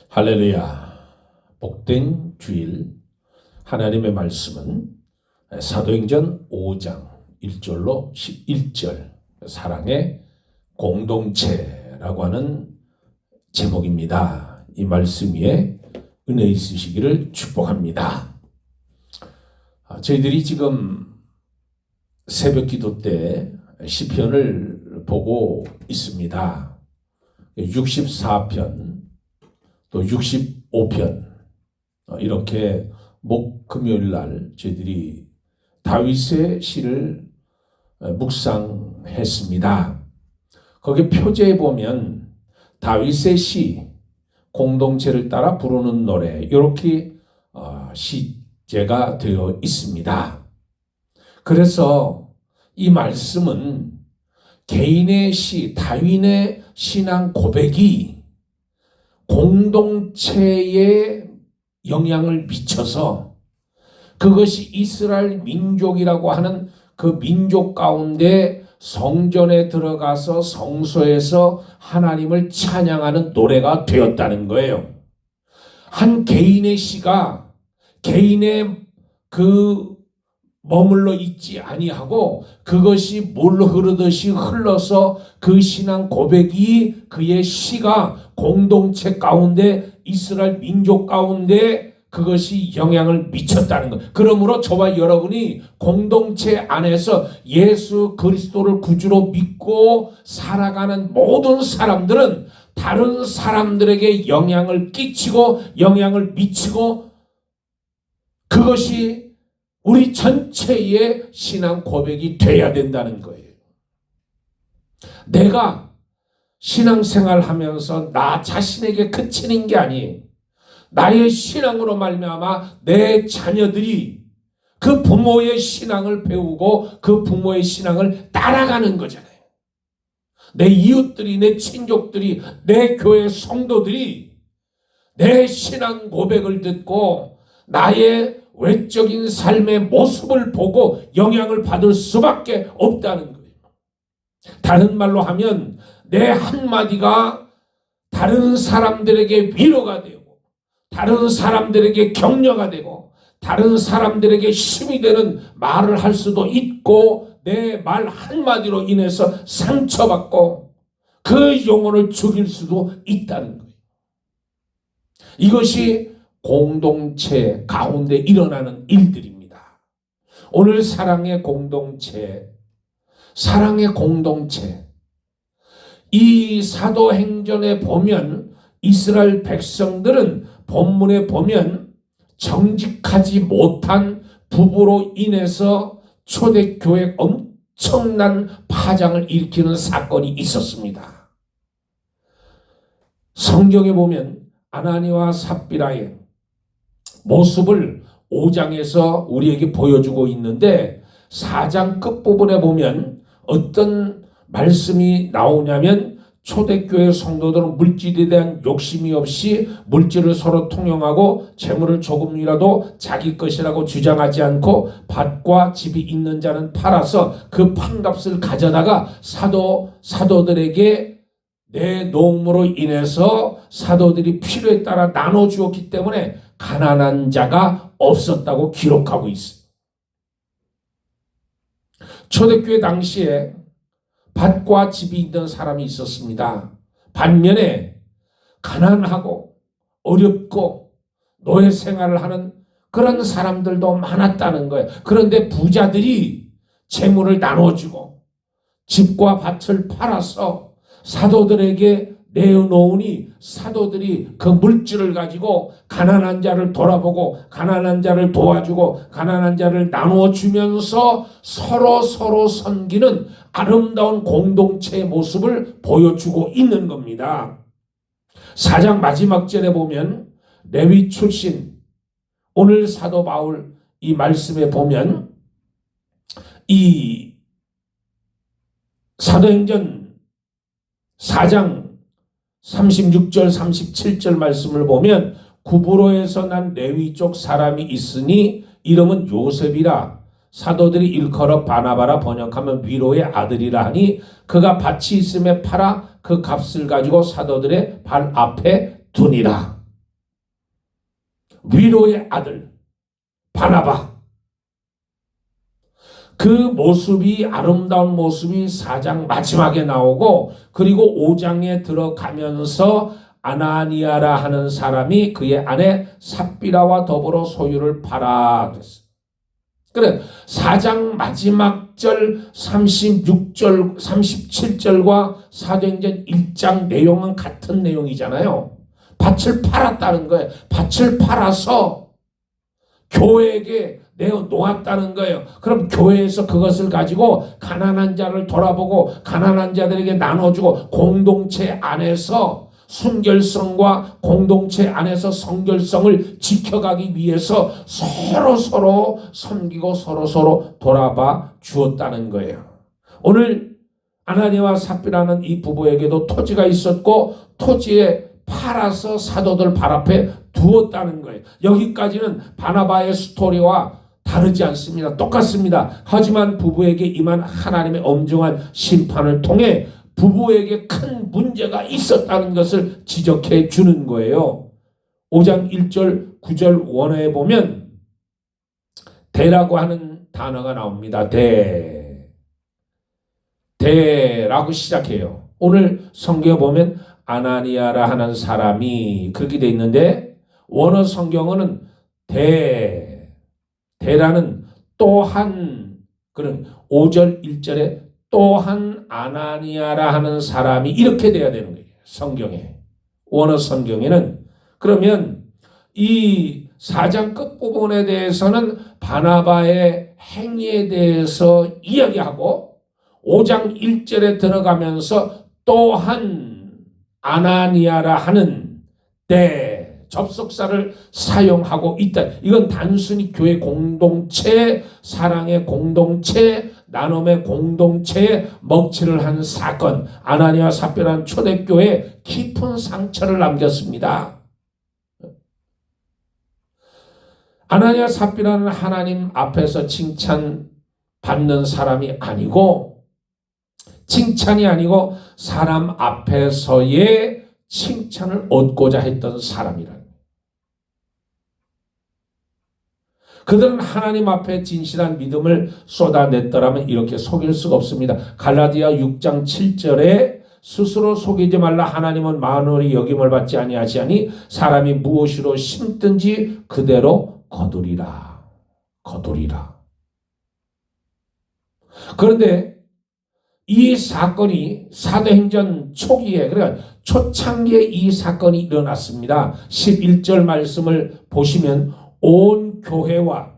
할렐루야. 복된 주일 하나님의 말씀은 사도행전 5장 1절로 11절 사랑의 공동체라고 하는 제목입니다. 이 말씀 위에 은혜 있으시기를 축복합니다. 저희들이 지금 새벽 기도 때 시편을 보고 있습니다. 64편 또 65편 이렇게 금요일 날 저희들이 다윗의 시를 묵상했습니다. 거기 표제에 보면 다윗의 시, 공동체를 따라 부르는 노래 이렇게 시제가 되어 있습니다. 그래서 이 말씀은 개인의 시, 다윗의 신앙 고백이 공동체에 영향을 미쳐서 그것이 이스라엘 민족이라고 하는 그 민족 가운데 성전에 들어가서 성소에서 하나님을 찬양하는 노래가 되었다는 거예요. 한 개인의 시가 개인의 머물러 있지 아니하고 그것이 물로 흐르듯이 흘러서 그 신앙 고백이 그의 시가 공동체 가운데 이스라엘 민족 가운데 그것이 영향을 미쳤다는 것. 그러므로 저와 여러분이 공동체 안에서 예수 그리스도를 구주로 믿고 살아가는 모든 사람들은 다른 사람들에게 영향을 끼치고 영향을 미치고 그것이 우리 전체의 신앙 고백이 돼야 된다는 거예요. 내가 신앙생활 하면서 나 자신에게 그치는 게 아니에요. 나의 신앙으로 말미암아 내 자녀들이 그 부모의 신앙을 배우고 그 부모의 신앙을 따라가는 거잖아요. 내 이웃들이, 내 친족들이, 내 교회 성도들이 내 신앙 고백을 듣고 나의 외적인 삶의 모습을 보고 영향을 받을 수밖에 없다는 거예요. 다른 말로 하면 내 한마디가 다른 사람들에게 위로가 되고 다른 사람들에게 격려가 되고 다른 사람들에게 힘이 되는 말을 할 수도 있고 내 말 한마디로 인해서 상처받고 그 영혼을 죽일 수도 있다는 거예요. 이것이 공동체 가운데 일어나는 일들입니다. 오늘 사랑의 공동체, 이 사도행전에 보면 이스라엘 백성들은 본문에 보면 정직하지 못한 부부로 인해서 초대교회 엄청난 파장을 일으키는 사건이 있었습니다. 성경에 보면 아나니와 삽비라의 모습을 5장에서 우리에게 보여주고 있는데 4장 끝부분에 보면 어떤 말씀이 나오냐면 초대교회 성도들은 물질에 대한 욕심이 없이 물질을 서로 통용하고 재물을 조금이라도 자기 것이라고 주장하지 않고 밭과 집이 있는 자는 팔아서 그 판값을 가져다가 사도들에게 내놓음으로 인해서 사도들이 필요에 따라 나눠주었기 때문에 가난한 자가 없었다고 기록하고 있습니다. 초대교회 당시에 밭과 집이 있던 사람이 있었습니다. 반면에 가난하고 어렵고 노예 생활을 하는 그런 사람들도 많았다는 거예요. 그런데 부자들이 재물을 나눠주고 집과 밭을 팔아서 사도들에게 내어놓으니 사도들이 그 물질을 가지고 가난한 자를 돌아보고 가난한 자를 도와주고 가난한 자를 나누어 주면서 서로 섬기는 아름다운 공동체의 모습을 보여주고 있는 겁니다. 4장 마지막 절에 보면 레위 출신 오늘 사도 바울 이 말씀에 보면 이 사도행전 4장 36절 37절 말씀을 보면 구브로에서 난 레위 쪽 사람이 있으니 이름은 요셉이라 사도들이 일컬어 바나바라 번역하면 위로의 아들이라 하니 그가 밭이 있음에 팔아 그 값을 가지고 사도들의 발 앞에 두니라. 위로의 아들 바나바, 그 모습이, 아름다운 모습이 4장 마지막에 나오고, 그리고 5장에 들어가면서 아나니아라 하는 사람이 그의 아내 삽비라와 더불어 소유를 팔아 그랬어요. 그래, 4장 마지막 절 36절 37절과 사도행전 1장 내용은 같은 내용이잖아요. 밭을 팔았다는 거예요. 밭을 팔아서 교회에게 내어놓았다는 거예요. 그럼 교회에서 그것을 가지고 가난한 자를 돌아보고 가난한 자들에게 나눠주고, 공동체 안에서 순결성과 공동체 안에서 성결성을 지켜가기 위해서 서로 섬기고 서로 돌아봐 주었다는 거예요. 오늘 아나니아와 삽비라는 이 부부에게도 토지가 있었고, 토지에 팔아서 사도들 발 앞에 두었다는 거예요. 여기까지는 바나바의 스토리와 다르지 않습니다. 똑같습니다. 하지만 부부에게 임한 하나님의 엄중한 심판을 통해 부부에게 큰 문제가 있었다는 것을 지적해 주는 거예요. 5장 1절 9절 원어에 보면 대라고 하는 단어가 나옵니다. 대라고 시작해요. 오늘 성경에 보면 아나니아라 하는 사람이 그렇게 돼 있는데, 원어 성경어는 대라는 또한, 그런 5절 1절에 또한 아나니아라 하는 사람이 이렇게 돼야 되는 거예요. 성경에, 원어 성경에는. 그러면 이 4장 끝부분에 대해서는 바나바의 행위에 대해서 이야기하고, 5장 1절에 들어가면서 또한 아나니아라 하는 접속사를 사용하고 있다. 이건 단순히 교회 공동체, 사랑의 공동체, 나눔의 공동체에 먹칠을 한 사건, 아나니아 삽비라는 초대교회에 깊은 상처를 남겼습니다. 아나니아 삽비라는 하나님 앞에서 칭찬받는 사람이 아니고, 칭찬이 아니고 사람 앞에서의 칭찬을 얻고자 했던 사람이라는 거예요. 그들은 하나님 앞에 진실한 믿음을 쏟아냈더라면 이렇게 속일 수가 없습니다. 갈라디아 6장 7절에 스스로 속이지 말라. 하나님은 만월이 여김을 받지 아니하시니 사람이 무엇으로 심든지 그대로 거두리라. 그런데 이 사건이 사도행전 초기에, 그러니까 초창기에 이 사건이 일어났습니다. 11절 말씀을 보시면 온 교회와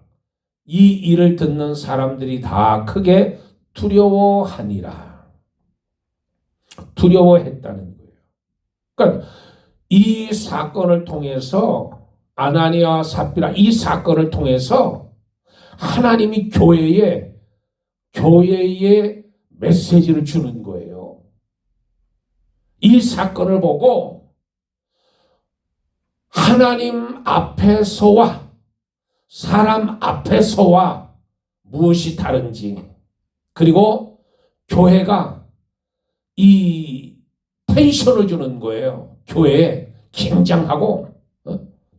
이 일을 듣는 사람들이 다 크게 두려워했다는 거예요. 그러니까 이 사건을 통해서, 아나니아와 삽비라 이 사건을 통해서 하나님이 교회에 메시지를 주는 거예요. 이 사건을 보고 하나님 앞에서와 사람 앞에서와 무엇이 다른지, 그리고 교회가 이 텐션을 주는 거예요. 교회에 긴장하고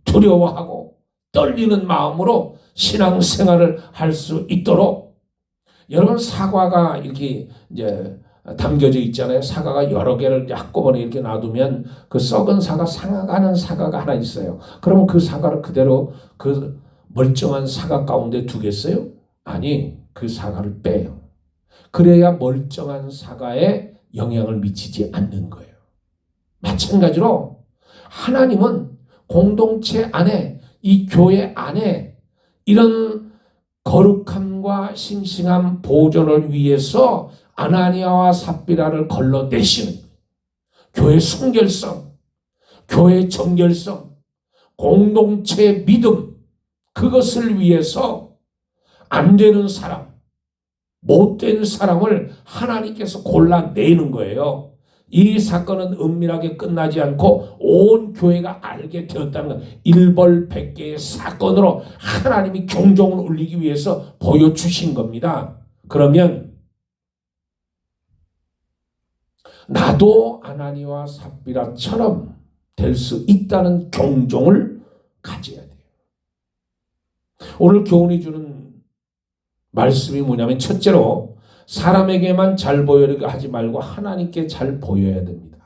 두려워하고 떨리는 마음으로 신앙생활을 할 수 있도록. 여러분, 사과가 이렇게 이제 담겨져 있잖아요. 사과가 여러 개를 한꺼번에 이렇게 놔두면 그 썩은 사과, 상하가는 사과가 하나 있어요. 그러면 그 사과를 그대로 그 멀쩡한 사과 가운데 두겠어요? 아니, 그 사과를 빼요. 그래야 멀쩡한 사과에 영향을 미치지 않는 거예요. 마찬가지로 하나님은 공동체 안에, 이 교회 안에 이런 거룩함과 싱싱한 보존을 위해서 아나니아와 삽비라를 걸러내시는 교회 순결성, 교회 정결성, 공동체의 믿음, 그것을 위해서 안 되는 사람, 못된 사람을 하나님께서 골라내는 거예요. 이 사건은 은밀하게 끝나지 않고 온 교회가 알게 되었다는 것, 일벌백계의 사건으로 하나님이 경종을 울리기 위해서 보여주신 겁니다. 그러면 나도 아나니아와 삽비라처럼 될 수 있다는 경종을 가져야 돼요. 오늘 교훈이 주는 말씀이 뭐냐면 첫째로 사람에게만 잘 보이려고 하지 말고 하나님께 잘 보여야 됩니다.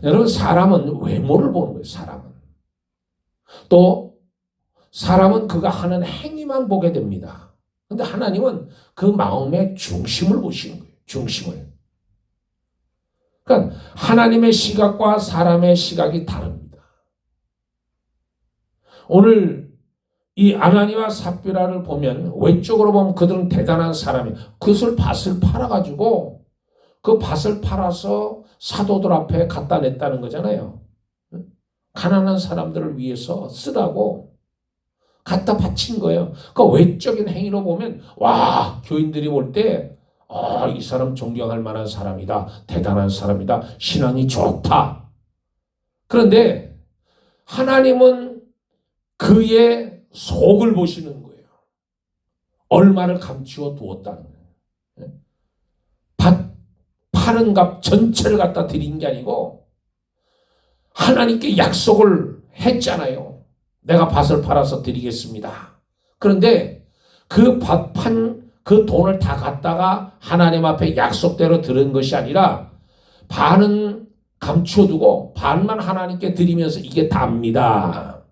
여러분 사람은 외모를 보는 거예요. 사람은. 또 사람은 그가 하는 행위만 보게 됩니다. 그런데 하나님은 그 마음의 중심을 보시는 거예요. 중심을. 그러니까 하나님의 시각과 사람의 시각이 다릅니다. 오늘 이 아나니와 삽비라를 보면 외적으로 보면 그들은 대단한 사람이에요. 그것을 밭을 팔아가지고 그 밭을 팔아서 사도들 앞에 갖다 냈다는 거잖아요. 가난한 사람들을 위해서 쓰라고 갖다 바친 거예요. 그 외적인 행위로 보면 와 교인들이 볼 때 이 사람 존경할 만한 사람이다. 대단한 사람이다. 신앙이 좋다. 그런데 하나님은 그의 속을 보시는 거예요. 얼마를 감추어 두었다는 거예요. 밭 파는 값 전체를 갖다 드린 게 아니고 하나님께 약속을 했잖아요. 내가 밭을 팔아서 드리겠습니다. 그런데 그 밭 판 그 돈을 다 갖다가 하나님 앞에 약속대로 들은 것이 아니라 반은 감춰두고 반만 하나님께 드리면서 이게 답니다.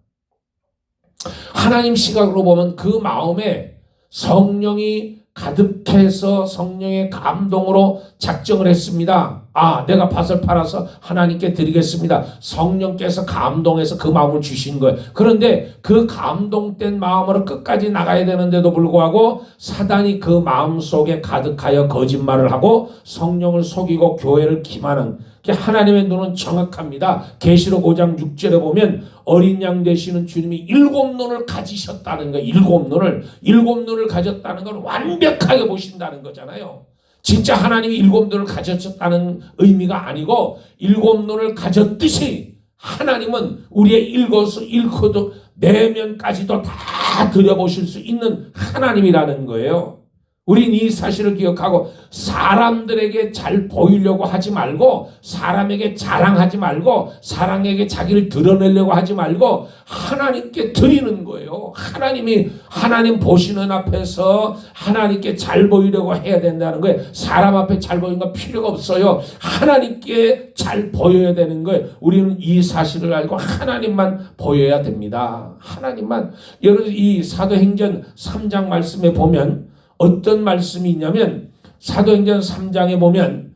하나님 시각으로 보면 그 마음에 성령이 가득해서 성령의 감동으로 작정을 했습니다. 내가 밭을 팔아서 하나님께 드리겠습니다. 성령께서 감동해서 그 마음을 주신 거예요. 그런데 그 감동된 마음으로 끝까지 나가야 되는데도 불구하고 사단이 그 마음 속에 가득하여 거짓말을 하고 성령을 속이고 교회를 기만한 하나님의 눈은 정확합니다. 계시록 5장 6절에 보면 어린 양 되시는 주님이 7눈을 가지셨다는 거, 7눈을 가졌다는 건 완벽하게 보신다는 거잖아요. 진짜 하나님이 7눈을 가졌다는 의미가 아니고 7눈을 가졌듯이 하나님은 우리의 일코도 내면까지도 다 들여보실 수 있는 하나님이라는 거예요. 우린 이 사실을 기억하고 사람들에게 잘 보이려고 하지 말고 사람에게 자랑하지 말고 사람에게 자기를 드러내려고 하지 말고 하나님께 드리는 거예요. 하나님 보시는 앞에서 하나님께 잘 보이려고 해야 된다는 거예요. 사람 앞에 잘 보이는 거 필요가 없어요. 하나님께 잘 보여야 되는 거예요. 우리는 이 사실을 알고 하나님만 보여야 됩니다. 하나님만. 여러분 이 사도행전 3장 말씀에 보면 어떤 말씀이 있냐면 사도행전 3장에 보면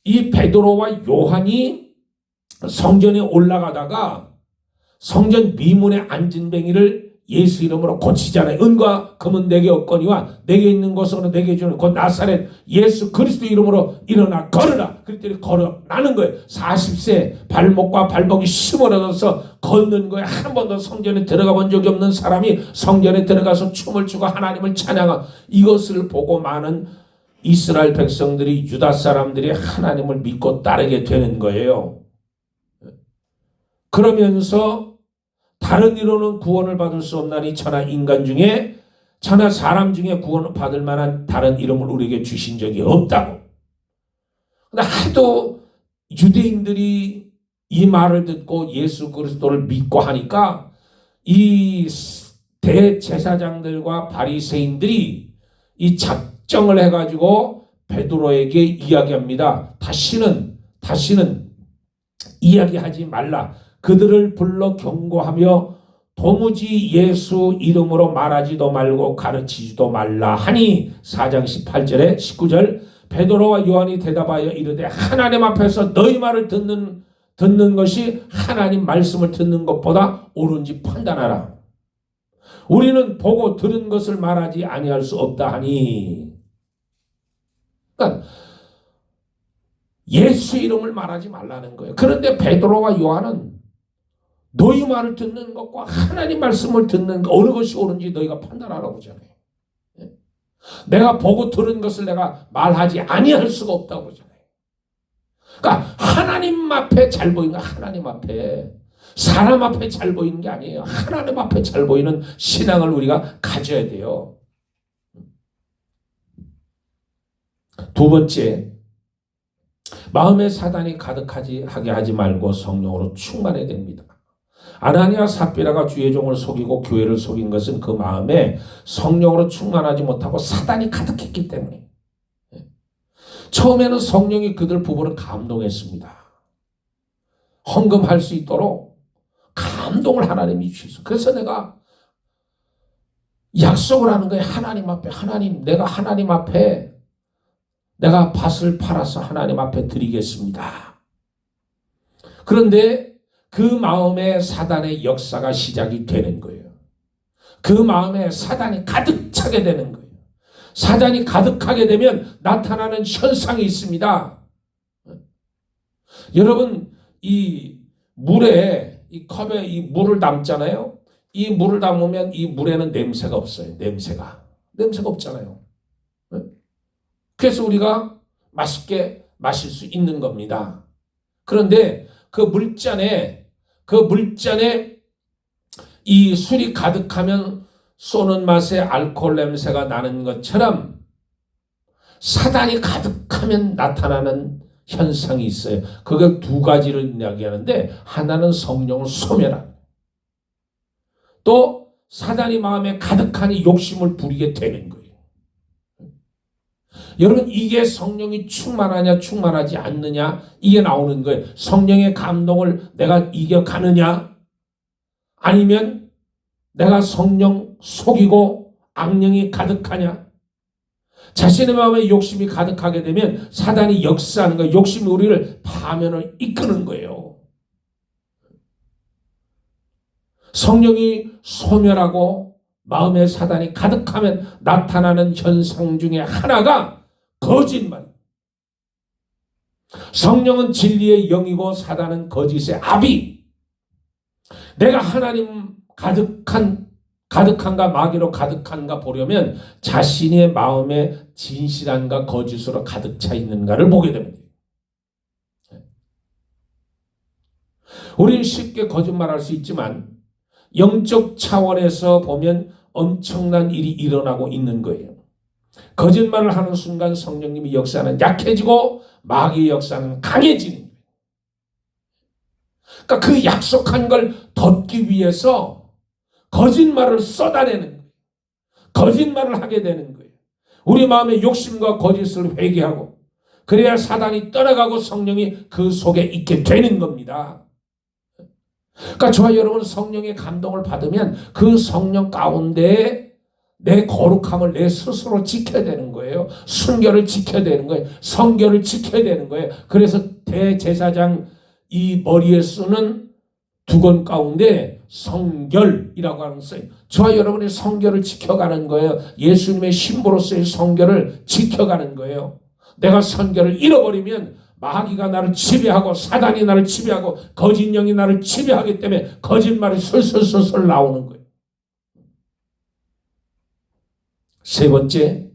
이 베드로와 요한이 성전에 올라가다가 성전 미문에 앉은 뱅이를 예수 이름으로 고치잖아요. 은과 금은 내게 없거니와 내게 있는 것으로 내게 주는 곧 나사렛 예수 그리스도 이름으로 일어나 걸으라. 그랬더니 걸어나는 거예요. 40세 발목과 발목이 심어져서 걷는 거예요. 한 번도 성전에 들어가 본 적이 없는 사람이 성전에 들어가서 춤을 추고 하나님을 찬양하고 이것을 보고 많은 이스라엘 백성들이 유다 사람들이 하나님을 믿고 따르게 되는 거예요. 그러면서 다른 이로는 구원을 받을 수 없나니 천하 사람 중에 구원을 받을 만한 다른 이름을 우리에게 주신 적이 없다고. 근데 하도 유대인들이 이 말을 듣고 예수 그리스도를 믿고 하니까 이 대제사장들과 바리새인들이 이 작정을 해가지고 베드로에게 이야기합니다. 다시는 이야기하지 말라. 그들을 불러 경고하며 도무지 예수 이름으로 말하지도 말고 가르치지도 말라 하니 4장 18절에 19절 베드로와 요한이 대답하여 이르되 하나님 앞에서 너희 말을 듣는 것이 하나님 말씀을 듣는 것보다 옳은지 판단하라. 우리는 보고 들은 것을 말하지 아니할 수 없다 하니. 그러니까 예수 이름을 말하지 말라는 거예요. 그런데 베드로와 요한은 너희 말을 듣는 것과 하나님 말씀을 듣는 것 어느 것이 옳은지 너희가 판단하라고 하잖아요. 내가 보고 들은 것을 내가 말하지 아니할 수가 없다고 하잖아요. 그러니까 하나님 앞에 잘 보이는 거 하나님 앞에 사람 앞에 잘 보이는 게 아니에요. 하나님 앞에 잘 보이는 신앙을 우리가 가져야 돼요. 두 번째, 마음에 사단이 가득하게 하지 말고 성령으로 충만해야 됩니다. 아나니아 삽비라가 주의 종을 속이고 교회를 속인 것은 그 마음에 성령으로 충만하지 못하고 사단이 가득했기 때문에. 처음에는 성령이 그들 부부를 감동했습니다. 헌금할 수 있도록 감동을 하나님이 주셔서. 그래서 내가 약속을 하는 거예요. 하나님 앞에. 내가 하나님 앞에 내가 밭을 팔아서 하나님 앞에 드리겠습니다. 그런데 그 마음에 사단의 역사가 시작이 되는 거예요. 그 마음에 사단이 가득 차게 되는 거예요. 사단이 가득하게 되면 나타나는 현상이 있습니다. 여러분, 이 물에, 이 컵에 이 물을 담잖아요. 이 물을 담으면 이 물에는 냄새가 없어요. 냄새가 없잖아요. 그래서 우리가 맛있게 마실 수 있는 겁니다. 그런데 그 물잔에 이 술이 가득하면 쏘는 맛에 알코올 냄새가 나는 것처럼 사단이 가득하면 나타나는 현상이 있어요. 그걸 두 가지를 이야기하는데, 하나는 성령을 소멸하는, 또 사단이 마음에 가득하니 욕심을 부리게 되는 거예요. 여러분, 이게 성령이 충만하냐 충만하지 않느냐, 이게 나오는 거예요. 성령의 감동을 내가 이겨가느냐, 아니면 내가 성령 속이고 악령이 가득하냐. 자신의 마음에 욕심이 가득하게 되면 사단이 역사하는 거예요. 욕심이 우리를 파면을 이끄는 거예요. 성령이 소멸하고 마음에 사단이 가득하면 나타나는 현상 중에 하나가 거짓말. 성령은 진리의 영이고 사단은 거짓의 아비. 내가 하나님 가득한가 마귀로 가득한가 보려면 자신의 마음에 진실한가 거짓으로 가득 차 있는가를 보게 됩니다. 우리는 쉽게 거짓말할 수 있지만 영적 차원에서 보면 엄청난 일이 일어나고 있는 거예요. 거짓말을 하는 순간 성령님의 역사는 약해지고 마귀의 역사는 강해지는 거예요. 그러니까 그 약속한 걸 덮기 위해서 거짓말을 쏟아내는 거예요. 거짓말을 하게 되는 거예요. 우리 마음의 욕심과 거짓을 회개하고, 그래야 사단이 떠나가고 성령이 그 속에 있게 되는 겁니다. 그러니까 저와 여러분, 성령의 감동을 받으면 그 성령 가운데 내 거룩함을 내 스스로 지켜야 되는 거예요. 순결을 지켜야 되는 거예요. 성결을 지켜야 되는 거예요. 그래서 대제사장 이 머리에 쓰는 두건 가운데 성결이라고 하는 것은 저와 여러분의 성결을 지켜가는 거예요. 예수님의 신부로서의 성결을 지켜가는 거예요. 내가 성결을 잃어버리면 마귀가 나를 지배하고 사단이 나를 지배하고 거짓 영이 나를 지배하기 때문에 거짓말이 솔솔솔솔 나오는 거예요. 세 번째,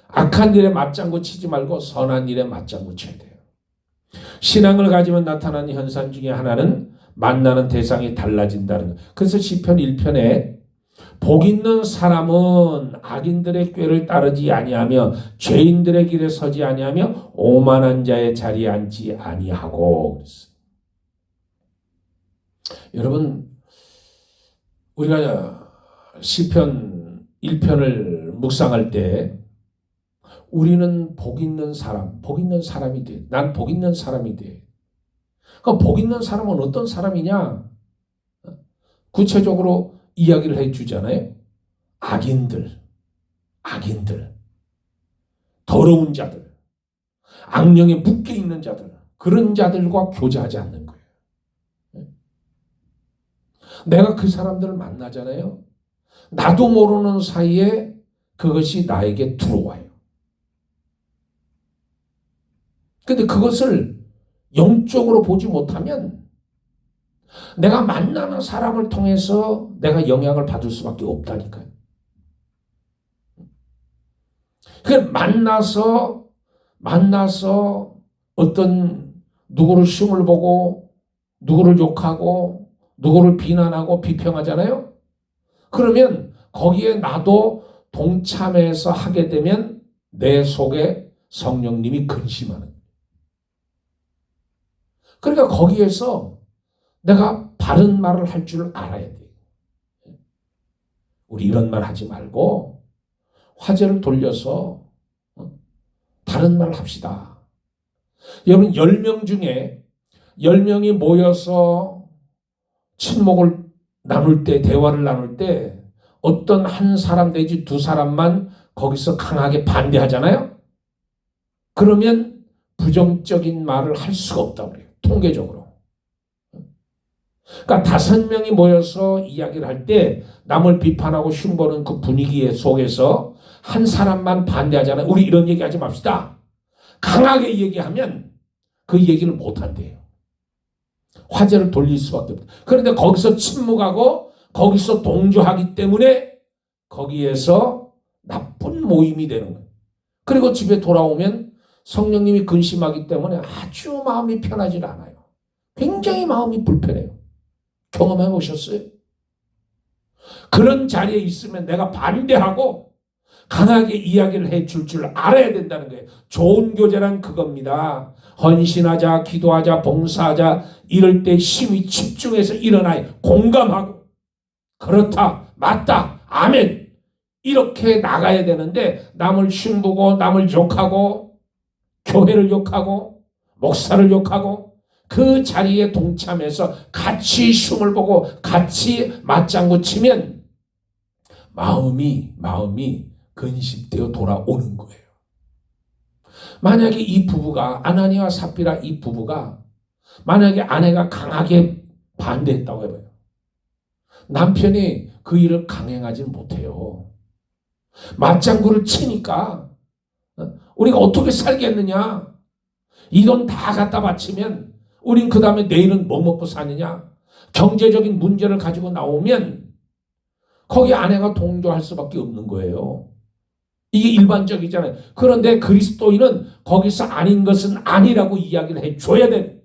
악한 일에 맞장구 치지 말고 선한 일에 맞장구 쳐야 돼요. 신앙을 가지면 나타나는 현상 중에 하나는 만나는 대상이 달라진다는 거예요. 그래서 시편 1편에 복 있는 사람은 악인들의 꾀를 따르지 아니하며 죄인들의 길에 서지 아니하며 오만한 자의 자리에 앉지 아니하고 그랬어요. 여러분, 우리가 시편 1편을 묵상할 때 우리는 복 있는 사람이 돼. 난 복 있는 사람이 돼. 그러니까 복 있는 사람은 어떤 사람이냐? 구체적으로 이야기를 해주잖아요. 악인들, 더러운 자들, 악령에 묶여 있는 자들, 그런 자들과 교제하지 않는 거예요. 내가 그 사람들을 만나잖아요. 나도 모르는 사이에 그것이 나에게 들어와요. 근데 그것을 영적으로 보지 못하면 내가 만나는 사람을 통해서 내가 영향을 받을 수밖에 없다니까요. 만나서 어떤 누구를 흉을 보고 누구를 욕하고 누구를 비난하고 비평하잖아요. 그러면 거기에 나도 동참해서 하게 되면 내 속에 성령님이 근심하는 거예요. 그러니까 거기에서 내가 바른 말을 할 줄 알아야 돼. 우리 이런 말 하지 말고 화제를 돌려서 다른 말 합시다. 여러분 10명 중에 10명이 모여서 친목을 나눌 때, 대화를 나눌 때 어떤 한 사람 내지 두 사람만 거기서 강하게 반대하잖아요. 그러면 부정적인 말을 할 수가 없다고 그래요. 통계적으로. 그러니까 5명이 모여서 이야기를 할 때 남을 비판하고 흉보는 그 분위기 속에서 한 사람만 반대하잖아요. 우리 이런 얘기 하지 맙시다. 강하게 얘기하면 그 얘기를 못 한대요. 화제를 돌릴 수밖에 없다. 그런데 거기서 침묵하고 거기서 동조하기 때문에 거기에서 나쁜 모임이 되는 거예요. 그리고 집에 돌아오면 성령님이 근심하기 때문에 아주 마음이 편하지 않아요. 굉장히 마음이 불편해요. 경험해 보셨어요? 그런 자리에 있으면 내가 반대하고 강하게 이야기를 해줄 줄 알아야 된다는 거예요. 좋은 교제란 그겁니다. 헌신하자, 기도하자, 봉사하자, 이럴 때 힘이 집중해서 일어나요. 공감하고 그렇다, 맞다, 아멘 이렇게 나가야 되는데 남을 흉보고 남을 욕하고 교회를 욕하고 목사를 욕하고 그 자리에 동참해서 같이 흉을 보고 같이 맞장구 치면 마음이 근심되어 돌아오는 거예요. 만약에 이 부부가 아나니와 삽비라 이 부부가 만약에 아내가 강하게 반대했다고 해봐요. 남편이 그 일을 강행하지 못해요. 맞장구를 치니까 우리가 어떻게 살겠느냐. 이 돈 다 갖다 바치면 우린 그 다음에 내일은 뭐 먹고 사느냐. 경제적인 문제를 가지고 나오면 거기 아내가 동조할 수밖에 없는 거예요. 이게 일반적이잖아요. 그런데 그리스도인은 거기서 아닌 것은 아니라고 이야기를 해줘야 돼.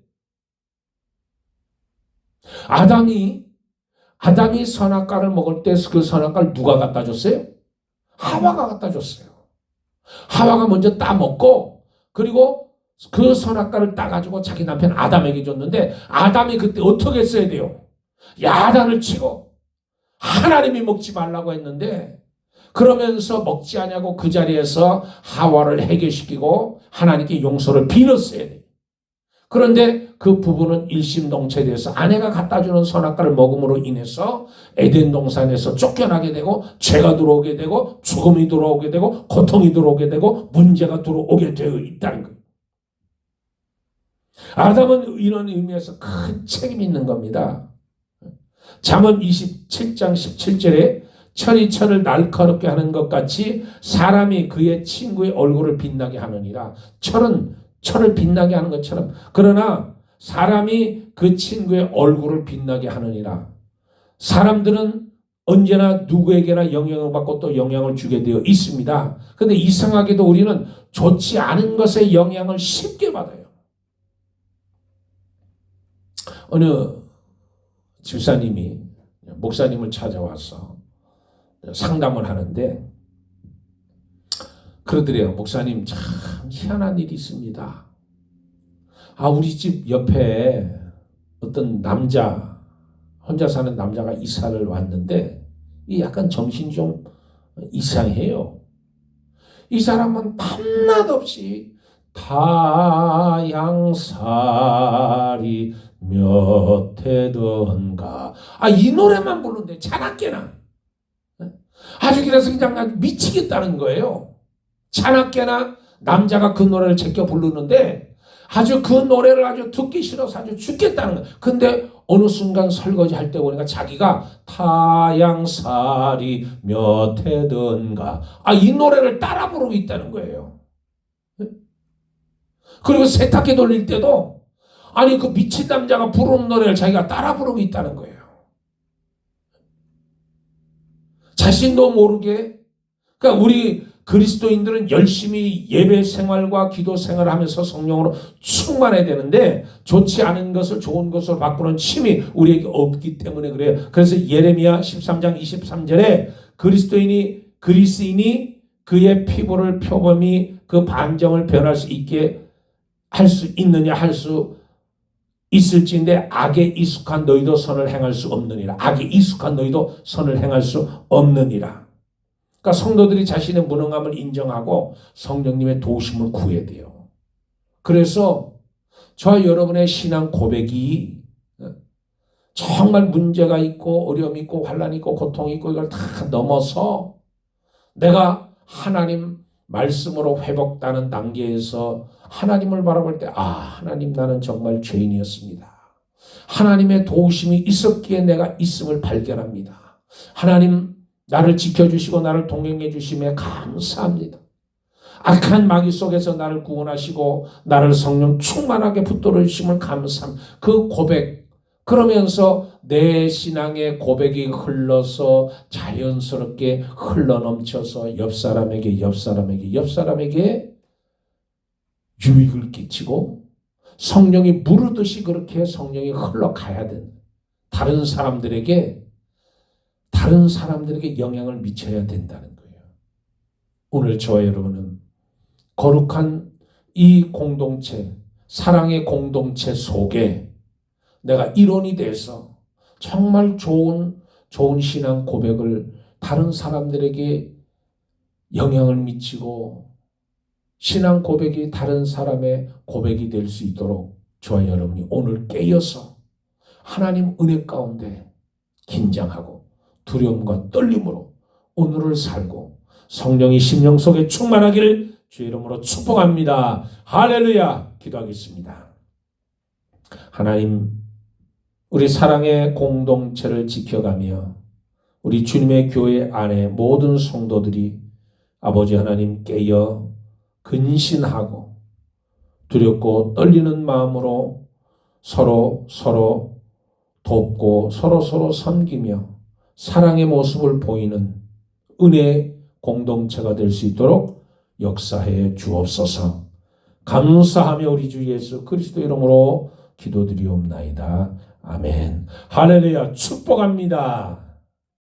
아담이 선악과를 먹을 때 그 선악과를 누가 갖다 줬어요? 하와가 갖다 줬어요. 하와가 먼저 따먹고 그리고 그 선악과를 따가지고 자기 남편 아담에게 줬는데 아담이 그때 어떻게 했어야 돼요? 야단을 치고 하나님이 먹지 말라고 했는데 그러면서 먹지 않냐고 그 자리에서 하와를 해결시키고 하나님께 용서를 빌었어야 돼요. 그런데 그 부부는 일심동체돼서 아내가 갖다주는 선악과를 먹음으로 인해서 에덴 동산에서 쫓겨나게 되고 죄가 들어오게 되고 죽음이 들어오게 되고 고통이 들어오게 되고 문제가 들어오게 되어 있다는 거예요. 아담은 이런 의미에서 큰 책임이 있는 겁니다. 잠언 27장 17절에 철이 철을 날카롭게 하는 것 같이 사람이 그의 친구의 얼굴을 빛나게 하느니라. 철은 철을 빛나게 하는 것처럼 그러나 사람이 그 친구의 얼굴을 빛나게 하느니라. 사람들은 언제나 누구에게나 영향을 받고 또 영향을 주게 되어 있습니다. 그런데 이상하게도 우리는 좋지 않은 것에 영향을 쉽게 받아요. 어느 집사님이 목사님을 찾아와서 상담을 하는데 그러더래요. 목사님 참 희한한 일이 있습니다. 우리 집 옆에 어떤 남자 혼자 사는 남자가 이사를 왔는데 이 약간 정신이 좀 이상해요. 이 사람은 밤낮 없이 타양살이 몇 해던가 이 노래만 부르는데 자나깨나 아주 그래서 그냥 미치겠다는 거예요. 자나깨나 남자가 그 노래를 제껴 부르는데 아주 그 노래를 아주 듣기 싫어서 아주 죽겠다는 거예요. 근데 어느 순간 설거지 할 때 보니까 자기가 타양살이 몇 해던가 이 노래를 따라 부르고 있다는 거예요. 그리고 세탁기 돌릴 때도 그 미친 남자가 부르는 노래를 자기가 따라 부르고 있다는 거예요. 자신도 모르게. 그러니까 우리 그리스도인들은 열심히 예배 생활과 기도 생활을 하면서 성령으로 충만해야 되는데 좋지 않은 것을 좋은 것으로 바꾸는 힘이 우리에게 없기 때문에 그래요. 그래서 예레미야 13장 23절에 그리스인이 그의 피부를 표범이 그 반점을 변할 수 있게 할 수 있느냐 할 수 있을지인데 악에 익숙한 너희도 선을 행할 수 없느니라. 악에 익숙한 너희도 선을 행할 수 없느니라. 그러니까 성도들이 자신의 무능함을 인정하고 성령님의 도우심을 구해야 돼요. 그래서 저와 여러분의 신앙 고백이 정말 문제가 있고 어려움이 있고 환난이 있고 고통이 있고 이걸 다 넘어서 내가 하나님 말씀으로 회복되는 단계에서 하나님을 바라볼 때 하나님 나는 정말 죄인이었습니다. 하나님의 도우심이 있었기에 내가 있음을 발견합니다. 하나님 나를 지켜주시고 나를 동행해 주심에 감사합니다. 악한 마귀 속에서 나를 구원하시고 나를 성령 충만하게 붙들어 주심을 감사합니다. 그 고백 그러면서 내 신앙의 고백이 흘러서 자연스럽게 흘러넘쳐서 옆 사람에게 유익을 끼치고 성령이 무르듯이 그렇게 성령이 흘러가야 된다. 다른 사람들에게 영향을 미쳐야 된다는 거예요. 오늘 저와 여러분은 거룩한 이 공동체, 사랑의 공동체 속에 내가 일원이 돼서 정말 좋은 신앙 고백을 다른 사람들에게 영향을 미치고 신앙 고백이 다른 사람의 고백이 될 수 있도록 저와 여러분이 오늘 깨어서 하나님 은혜 가운데 긴장하고 두려움과 떨림으로 오늘을 살고 성령이 심령 속에 충만하기를 주의 이름으로 축복합니다. 할렐루야. 기도하겠습니다. 하나님, 우리 사랑의 공동체를 지켜가며 우리 주님의 교회 안에 모든 성도들이 아버지 하나님 깨어 근신하고 두렵고 떨리는 마음으로 서로 돕고 서로 섬기며 사랑의 모습을 보이는 은혜의 공동체가 될 수 있도록 역사해 주옵소서. 감사하며 우리 주 예수 그리스도 이름으로 기도드리옵나이다. 아멘. 할렐루야. 축복합니다.